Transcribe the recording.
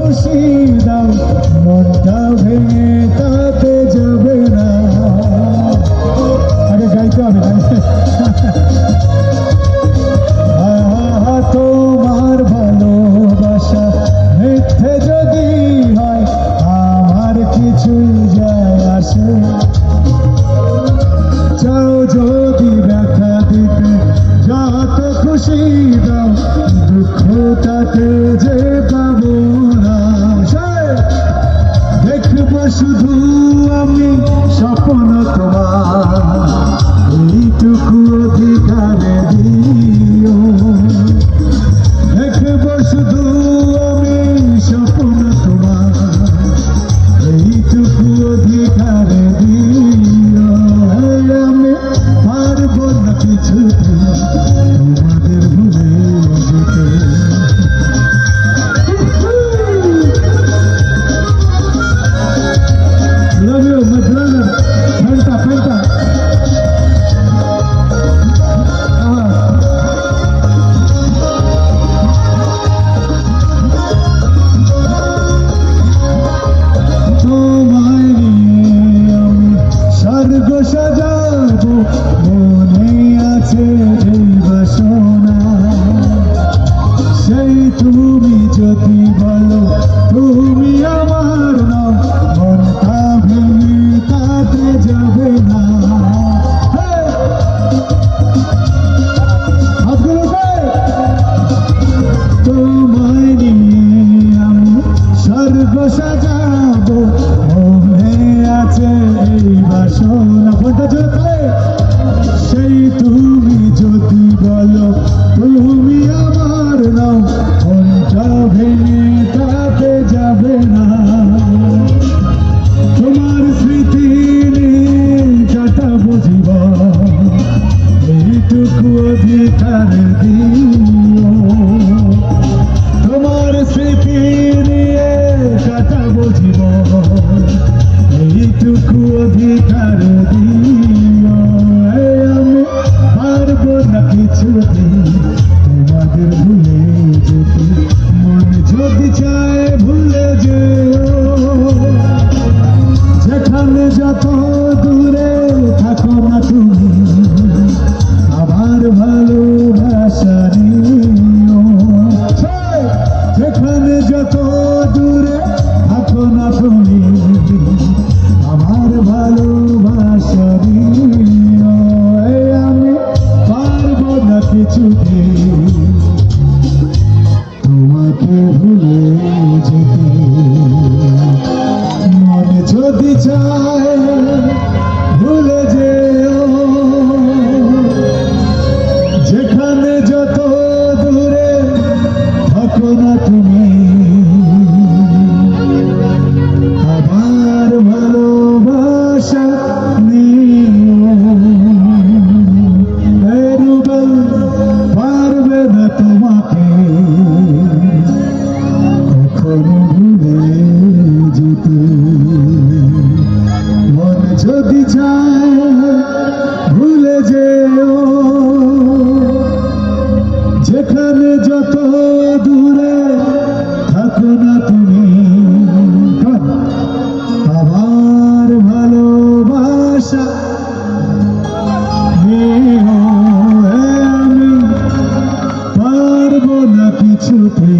খুশি দাও মনটা ভেঙে তাতে যাবে না। আগে গাইতে হবে না। তোমার ভালোবাসা মিথ্যে যদি হয় আমার কিছুই যায় আসে। চাও যদি দেখা দিতে যত খুশি দাও দুঃখ তাতে যে পাবো না। দেখবো শুধু আমি স্বপ্ন তোমার এইটুকু অধিকারে দিও। দেখবো শুধু আমি স্বপ্ন তোমার এইটুকু অধিকারে দিও। আমি পারবো না কিছুতে তোমাদের ভুলে যেতে। Love you, my brother. Penta, penta. তোমায় নিয়ে আমি স্বর্গ সাজাবো মনে আছে এই বাসনা। সেই তুমি যদি বলো তুমি আমার নাম মনটা ভেঙে তাতে যাবে না। তোমায় নিয়ে আমি স্বর্গ সাজাবো মনে আছে এই বাসনা। ফোনটা জোরে সেই তুমি যদি বলো তুমি আমার নাও মনটা ভেঙে তাতে যাবে না। তোমার স্মৃতি নিয়ে কাটাবো জীবন এইটুকু অধিকার দিও। তোমার স্মৃতি নিয়ে কাটাবো জীবন এইটুকু অধিকার দিও। আমি পারবো না কিছুতে তোমাদের ভুলে যেতে। মন যদি চায় ভুলে যেও যেখানে যত দূরে থাকো না তুমি আবার ভালোবাসা নিও। যেখানে যত দূরে থাকো না তুমি আমার ভালোবাসা নিও। আমি পারবো না কিছুতে তোমাকে ভুলে যেতে। মনে যদি চায় ভুলে যেও যেখানে যত দূরে থাকো না তুমি আবার ভালোবাসা নিও। রুবেল পারবে না তোমাকে কখনো ভুলে যেতে। মন যদি চায় ভুলে যেও যেখানে যত দূরে থাকো না তুমি আবার ভালোবাসা নিও। আমি পারবো না কিছুতে।